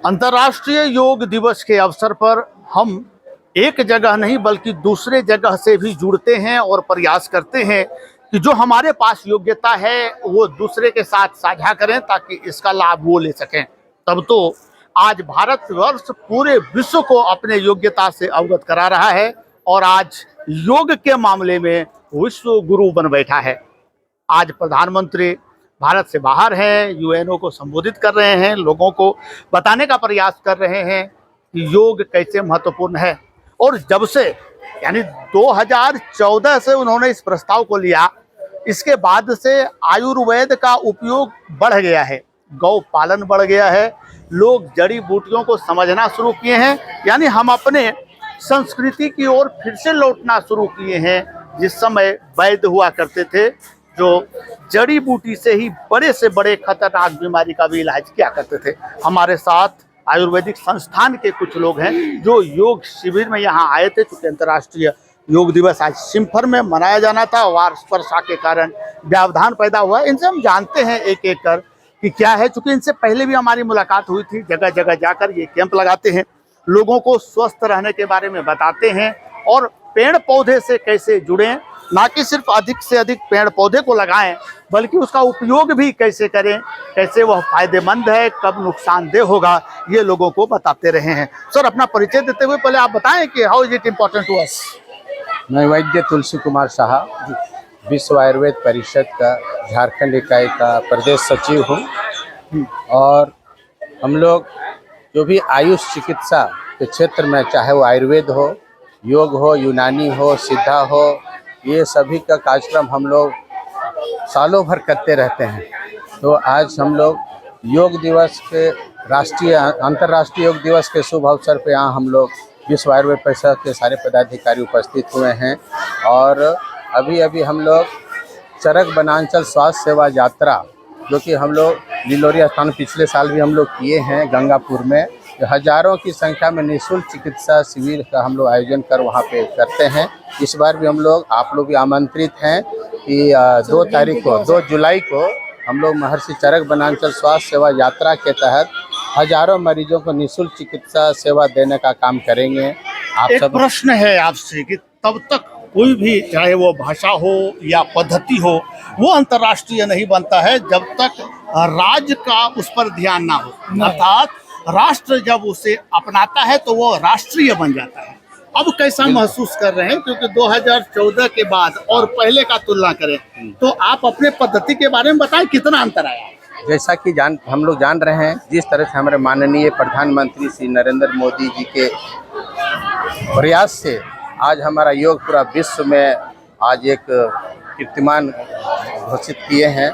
अंतर्राष्ट्रीय योग दिवस के अवसर पर हम एक जगह नहीं बल्कि दूसरे जगह से भी जुड़ते हैं और प्रयास करते हैं कि जो हमारे पास योग्यता है वो दूसरे के साथ साझा करें ताकि इसका लाभ वो ले सकें। तब तो आज भारतवर्ष पूरे विश्व को अपने योग्यता से अवगत करा रहा है और आज योग के मामले में विश्व गुरु बन बैठा है। आज प्रधानमंत्री भारत से बाहर हैं, यूएनओ को संबोधित कर रहे हैं, लोगों को बताने का प्रयास कर रहे हैं कि योग कैसे महत्वपूर्ण है। और जब से यानी 2014 से उन्होंने इस प्रस्ताव को लिया, इसके बाद से आयुर्वेद का उपयोग बढ़ गया है, गौ पालन बढ़ गया है, लोग जड़ी बूटियों को समझना शुरू किए हैं, यानी हम अपने संस्कृति की ओर फिर से लौटना शुरू किए हैं। जिस समय वैद्य हुआ करते थे जो जड़ी बूटी से ही बड़े से बड़े खतरनाक बीमारी का भी इलाज किया करते थे। हमारे साथ आयुर्वेदिक संस्थान के कुछ लोग हैं जो योग शिविर में यहाँ आए थे। चूँकि अंतर्राष्ट्रीय योग दिवस आज सिम्फर में मनाया जाना था, वर्षा के कारण व्यवधान पैदा हुआ। इनसे हम जानते हैं एक एक कर कि क्या है। चूँकि इनसे पहले भी हमारी मुलाकात हुई थी, जगह जगह जाकर ये कैंप लगाते हैं, लोगों को स्वस्थ रहने के बारे में बताते हैं और पेड़ पौधे से कैसे जुड़ें, ना कि सिर्फ अधिक से अधिक पेड़ पौधे को लगाएं बल्कि उसका उपयोग भी कैसे करें, कैसे वह फायदेमंद है, कब नुकसानदेह होगा, ये लोगों को बताते रहे हैं। सर, अपना परिचय देते हुए पहले आप बताएं कि how is it important to us. मैं वैद्य तुलसी कुमार शाह, विश्व आयुर्वेद परिषद का झारखंड इकाई का प्रदेश सचिव हूँ। और हम लोग जो भी आयुष चिकित्सा के क्षेत्र में, चाहे वो आयुर्वेद हो, योग हो, यूनानी हो, सिद्धा हो, ये सभी का कार्यक्रम हम लोग सालों भर करते रहते हैं। तो आज हम लोग योग दिवस के अंतर्राष्ट्रीय योग दिवस के शुभ अवसर पे यहाँ हम लोग विश्व आयुर्वेद परिषद के सारे पदाधिकारी उपस्थित हुए हैं। और अभी हम लोग चरक वनांचल स्वास्थ्य सेवा यात्रा, जो कि हम लोग लीलोरी स्थान पिछले साल भी हम लोग किए हैं गंगापुर में, हजारों की संख्या में निःशुल्क चिकित्सा शिविर का हम लोग आयोजन कर वहाँ पे करते हैं। इस बार भी हम लोग, आप लोग भी आमंत्रित हैं कि 2 जुलाई को हम लोग महर्षि चरक वनांचल स्वास्थ्य सेवा यात्रा के तहत हजारों मरीजों को निःशुल्क चिकित्सा सेवा देने का काम करेंगे। एक प्रश्न है आपसे कि तब तक कोई भी, चाहे वो भाषा हो या पद्धति हो, वो अंतर्राष्ट्रीय नहीं बनता है जब तक राज्य का उस पर ध्यान ना हो। अर्थात राष्ट्र जब उसे अपनाता है तो वो राष्ट्रीय बन जाता है। अब कैसा महसूस कर रहे हैं, क्योंकि 2014 के बाद और पहले का तुलना करें तो आप अपने पद्धति के बारे में बताएं, कितना अंतर आया। जैसा कि हम लोग जान रहे हैं, जिस तरह से हमारे माननीय प्रधानमंत्री श्री नरेंद्र मोदी जी के प्रयास से आज हमारा योग पूरा विश्व में आज एक कीर्तिमान घोषित किए हैं,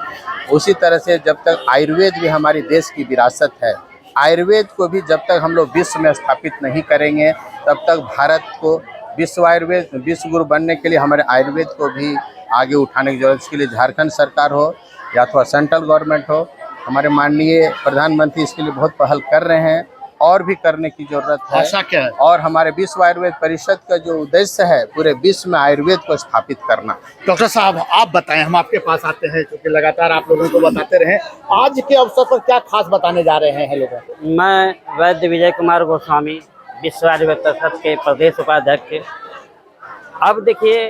उसी तरह से जब तक आयुर्वेद भी हमारी देश की विरासत है, आयुर्वेद को भी जब तक हम लोग विश्व में स्थापित नहीं करेंगे तब तक भारत को विश्व गुरु बनने के लिए हमारे आयुर्वेद को भी आगे उठाने की जरूरत। इसके लिए झारखंड सरकार हो या अथवा सेंट्रल गवर्नमेंट हो, हमारे माननीय प्रधानमंत्री इसके लिए बहुत पहल कर रहे हैं और भी करने की जरूरत है। ऐसा क्या है? और हमारे विश्व आयुर्वेद परिषद का जो उद्देश्य है पूरे विश्व में आयुर्वेद को स्थापित करना। डॉक्टर साहब, आप बताएं, हम आपके पास आते हैं क्योंकि लगातार आप लोगों को बताते रहे, आज के अवसर पर क्या खास बताने जा रहे हैं लोगों को। मैं वैद्य विजय कुमार गोस्वामी, विश्व आयुर्वेद परिषद के प्रदेश उपाध्यक्ष। अब देखिए,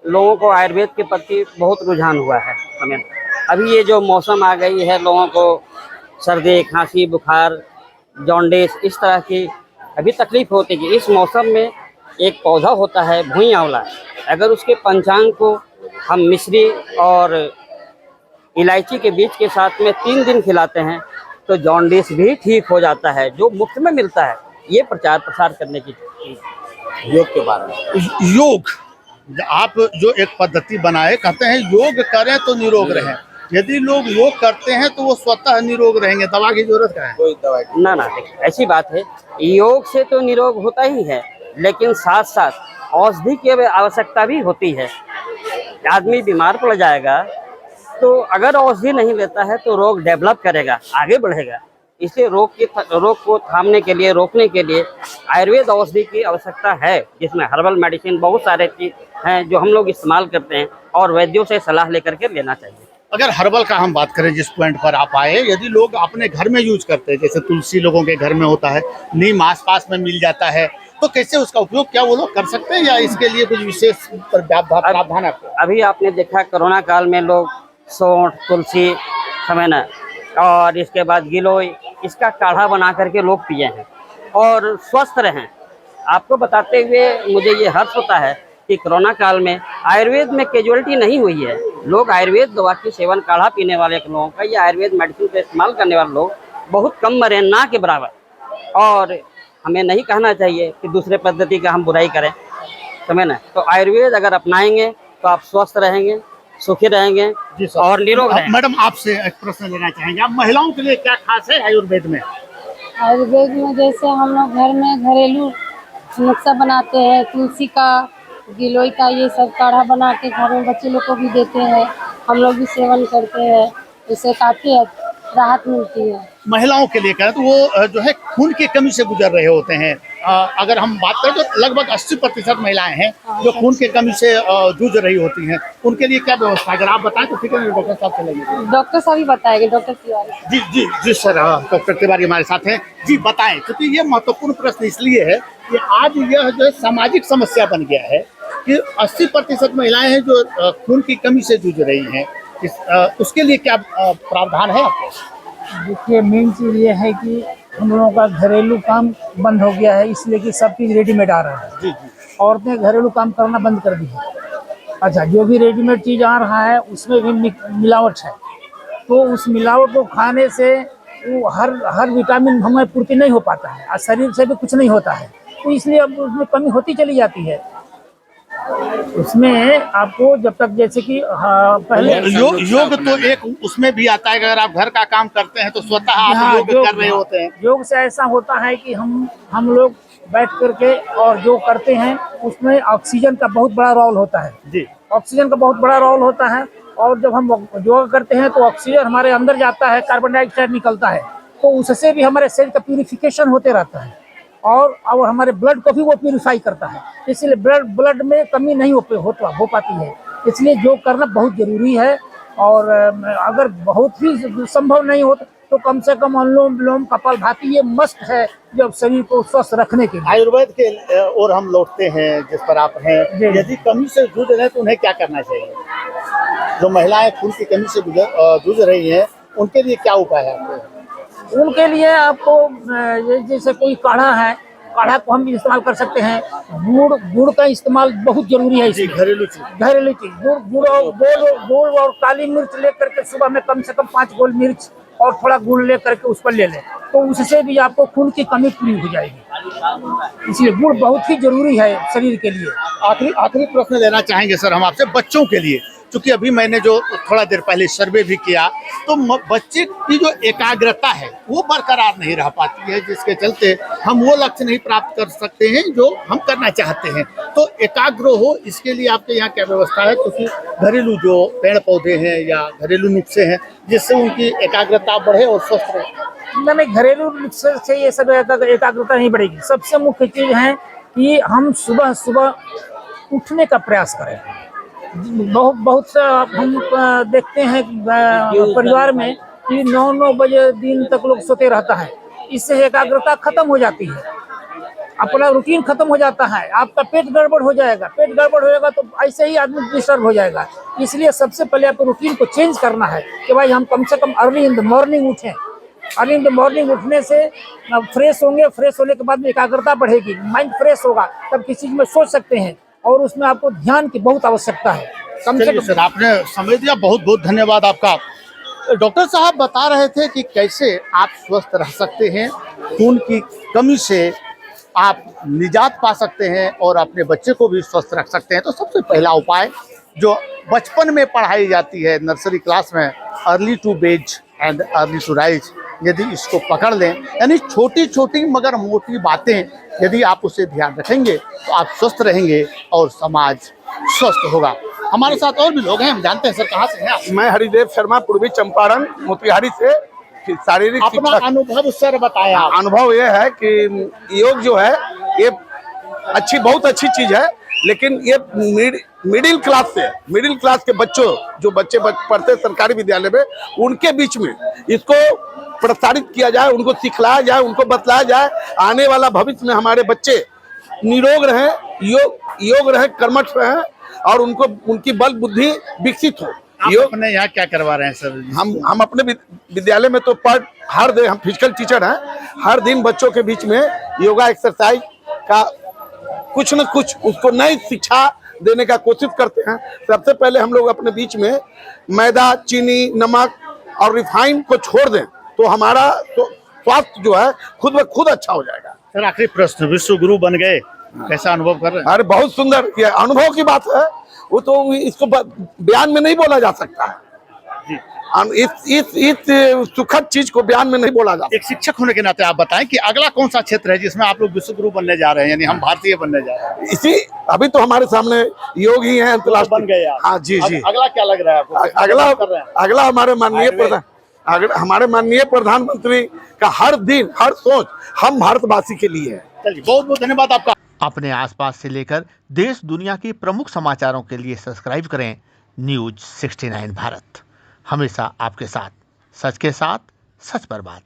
लोगों को आयुर्वेद के प्रति बहुत रुझान हुआ है समय। अभी ये जो मौसम आ गई है, लोगों को सर्दी, खांसी, बुखार, जॉन्डिस, इस तरह की अभी तकलीफ होती है। इस मौसम में एक पौधा होता है भुई आंवला, अगर उसके पंचांग को हम मिश्री और इलायची के बीज के साथ में 3 दिन खिलाते हैं तो जॉन्डिस भी ठीक हो जाता है, जो मुफ्त में मिलता है। ये प्रचार प्रसार करने की योग के बारे में। योग आप जो एक पद्धति बनाए, कहते हैं योग करें तो निरोग रहें। यदि लोग योग करते हैं तो वो स्वतः निरोग रहेंगे, दवा की जरूरत क्या है? कोई दवा ना, देखिए ऐसी बात है, योग से तो निरोग होता ही है, लेकिन साथ साथ औषधि की आवश्यकता भी होती है। आदमी बीमार पड़ जाएगा तो अगर औषधि नहीं लेता है तो रोग डेवलप करेगा, आगे बढ़ेगा। इसलिए रोग को थामने के लिए, रोकने के लिए आयुर्वेद औषधि की आवश्यकता है, जिसमें हर्बल मेडिसिन बहुत सारे चीज हैं जो हम लोग इस्तेमाल करते हैं और वैद्यों से सलाह लेकर के लेना चाहिए। अगर हर्बल का हम बात करें, जिस पॉइंट पर आप आए, यदि लोग अपने घर में यूज करते हैं, जैसे तुलसी लोगों के घर में होता है, नीम आसपास में मिल जाता है, तो कैसे उसका उपयोग क्या वो लोग कर सकते हैं या इसके लिए कुछ विशेष प्रावधान है आपको? अभी आपने देखा कोरोना काल में लोग सौंठ, तुलसी, समय ना, और इसके बाद गिलोय, इसका काढ़ा बना करके लोग पिए हैं और स्वस्थ रहे। आपको बताते हुए मुझे ये हर्ष होता है कि कोरोना काल में आयुर्वेद में कैजुअलिटी नहीं हुई है। लोग आयुर्वेद दवा की सेवन, काढ़ा पीने वाले लोगों का या आयुर्वेद मेडिसिन का इस्तेमाल करने वाले लोग बहुत कम मरे, ना के बराबर। और हमें नहीं कहना चाहिए कि दूसरे पद्धति का हम बुराई करें, समझे ना। तो आयुर्वेद अगर अपनाएंगे तो आप स्वस्थ रहेंगे, सुखी रहेंगे और निरोग रहेंगे। मैडम, आपसे एक प्रश्न लेना चाहेंगे, आप महिलाओं के लिए क्या खास है आयुर्वेद में? आयुर्वेद में जैसे हम लोग घर में घरेलू नुस्खा बनाते हैं, तुलसी का, गिलोय का, ये सब काढ़ा बना के घर में बच्चे लोग को भी देते हैं, हम लोग भी सेवन करते हैं। इससे काफ़ी राहत मिलती है। महिलाओं के लिए करें तो वो जो है खून की कमी से गुजर रहे होते हैं। अगर हम बात करें तो लगभग 80% महिलाएं हैं जो खून की कमी से जूझ रही होती हैं, उनके लिए क्या व्यवस्था है? अगर आप बताएं तो ठीक है, डॉक्टर साहब चलेंगे। डॉक्टर साहब ही बताएंगे, डॉक्टर तिवारी। जी जी जी सर, डॉक्टर तिवारी हमारे साथ हैं। जी बताएं, क्योंकि ये महत्वपूर्ण प्रश्न इसलिए है कि आज यह जो है सामाजिक समस्या बन गया है कि 80% महिलाएं हैं जो खून की कमी से जूझ रही हैं। उसके लिए क्या प्रावधान है आपको? देखिए, मेन चीज़ ये है कि हम लोगों का घरेलू काम बंद हो गया है, इसलिए कि सब चीज़ रेडीमेड आ रहा है। जी जी, औरतें घरेलू काम करना बंद कर दी है। अच्छा, जो भी रेडीमेड चीज़ आ रहा है उसमें भी मिलावट है, तो उस मिलावट को खाने से वो हर विटामिन हमें पूर्ति नहीं हो पाता है और शरीर से भी कुछ नहीं होता है, तो इसलिए अब उसमें कमी होती चली जाती है। उसमें आपको जब तक जैसे कि पहले योग तो एक उसमें भी आता है कि अगर आप घर का काम करते हैं तो स्वतः आप योग कर रहे होते हैं। योग से ऐसा होता है कि हम लोग बैठ करके और जो करते हैं उसमें ऑक्सीजन का बहुत बड़ा रोल होता है। जी, ऑक्सीजन का बहुत बड़ा रोल होता है, और जब हम योग करते हैं तो ऑक्सीजन हमारे अंदर जाता है, कार्बन डाइऑक्साइड निकलता है, तो उससे भी हमारे शरीर का प्यूरिफिकेशन होते रहता है और हमारे ब्लड को भी वो प्यूरिफाई करता है। इसलिए ब्लड में कमी नहीं हो पाती है। इसलिए योग करना बहुत ज़रूरी है, और अगर बहुत ही संभव नहीं हो तो कम से कम अनुलोम विलोम, कपालभाति, ये मस्ट है जो शरीर को स्वस्थ रखने के लिए। आयुर्वेद के और हम लौटते हैं जिस पर आप हैं। यदि कमी से जूझ रहे हैं तो उन्हें क्या करना चाहिए? जो महिलाएं खून की कमी से जूझ रही हैं, उनके लिए क्या उपाय है आपके? उनके लिए आपको जैसे कोई काढ़ा है, काढ़ा को हम इस्तेमाल कर सकते हैं। गुड़ का इस्तेमाल बहुत जरूरी है इसमें। घरेलू चीज गुड़ और काली मिर्च लेकर के सुबह में कम से कम 5 गोल मिर्च और थोड़ा गुड़ लेकर के उस पर ले लें, तो उससे भी आपको खून की कमी पूरी हो जाएगी। इसलिए गुड़ बहुत ही जरूरी है शरीर के लिए। आखिरी प्रश्न लेना चाहेंगे सर हम आपसे, बच्चों के लिए, क्योंकि अभी मैंने जो थोड़ा देर पहले सर्वे भी किया तो बच्चे की जो एकाग्रता है वो बरकरार नहीं रह पाती है, जिसके चलते हम वो लक्ष्य नहीं प्राप्त कर सकते हैं जो हम करना चाहते हैं। तो एकाग्र हो, इसके लिए आपके यहाँ क्या व्यवस्था है? क्योंकि घरेलू जो पेड़ पौधे हैं या घरेलू नुस्खे हैं जिससे उनकी एकाग्रता बढ़े और स्वस्थ रहे। नहीं, घरेलू नुस्खे से ये सब एकाग्रता नहीं बढ़ेगी। सबसे मुख्य चीज़ है कि हम सुबह सुबह उठने का प्रयास करें। बहुत सा हम देखते हैं परिवार में कि 9 बजे दिन तक लोग सोते रहता है, इससे एकाग्रता खत्म हो जाती है, अपना रूटीन खत्म हो जाता है, आपका पेट गड़बड़ हो जाएगा। पेट गड़बड़ होएगा तो ऐसे ही आदमी डिस्टर्ब हो जाएगा। इसलिए सबसे पहले आपको रूटीन को चेंज करना है कि भाई हम कम से कम अर्ली इन द मॉर्निंग उठें। अर्ली इन द मॉर्निंग उठने से फ्रेश होंगे, फ्रेश होने के बाद में एकाग्रता बढ़ेगी, माइंड फ्रेश होगा, तब किसी चीज़ में सोच सकते हैं, और उसमें आपको ध्यान की बहुत आवश्यकता है। कम से कम सर आपने समय दिया, बहुत बहुत धन्यवाद आपका। डॉक्टर साहब बता रहे थे कि कैसे आप स्वस्थ रह सकते हैं, खून की कमी से आप निजात पा सकते हैं और अपने बच्चे को भी स्वस्थ रख सकते हैं। तो सबसे पहला उपाय जो बचपन में पढ़ाई जाती है नर्सरी क्लास में, early to bed and early to rise, यदि इसको पकड़ लें, यानी छोटी छोटी मगर मोटी बातें यदि आप उसे ध्यान रखेंगे तो आप स्वस्थ रहेंगे और समाज स्वस्थ होगा। हमारे साथ और भी लोग हैं, हम जानते हैं। सर कहाँ से हैं आप? मैं हरिदेव शर्मा, पूर्वी चंपारण मोतिहारी से, शारीरिक अपना शिक्षक। अनुभव सर बताया आप। अनुभव ये है कि योग जो है ये बहुत अच्छी चीज है, लेकिन ये मिडिल क्लास के बच्चों, जो बच्चे पढ़ते हैं सरकारी विद्यालय में, उनके बीच में इसको प्रसारित किया जाए, उनको सिखलाया जाए, उनको बतलाया जाए, आने वाला भविष्य में हमारे बच्चे निरोग रहें, योग रहे, कर्मठ रहे और उनको उनकी बल बुद्धि विकसित हो। आप अपने यहाँ क्या करवा रहे हैं सर? हम अपने विद्यालय में तो हर दिन हम फिजिकल टीचर हैं, हर दिन बच्चों के बीच में योगा एक्सरसाइज का कुछ न कुछ उसको नई शिक्षा देने का कोशिश करते हैं। सबसे पहले हम लोग अपने बीच में मैदा, चीनी, नमक और रिफाइन को छोड़ दें तो हमारा तो स्वास्थ्य जो है खुद ब खुद अच्छा हो जाएगा। सर आखिरी प्रश्न, विश्व गुरु बन गए, कैसा अनुभव कर रहे हैं? अरे बहुत सुंदर, ये अनुभव की बात है, वो तो इसको बयान में नहीं बोला जा सकता है। इस सुखद चीज को बयान में नहीं बोला जा सकता। एक शिक्षक होने के नाते आप बताएं कि अगला कौन सा क्षेत्र है जिसमें आप लोग विश्व गुरु बनने जा रहे हैं, यानी हम भारतीय बनने जा रहे हैं? इसी अभी तो हमारे सामने योग ही है, अंतर्राष्ट्रीय बन गए आप। हाँ जी जी। अगला क्या लग रहा है आपको? अगला हमारे माननीय प्रधानमंत्री का हर दिन हर सोच हम भारतवासी के लिए है। चलिए, बहुत बहुत धन्यवाद आपका। अपने आसपास से लेकर देश दुनिया के प्रमुख समाचारों के लिए सब्सक्राइब करें न्यूज 69 भारत। हमेशा आपके साथ, सच के साथ, सच पर बात।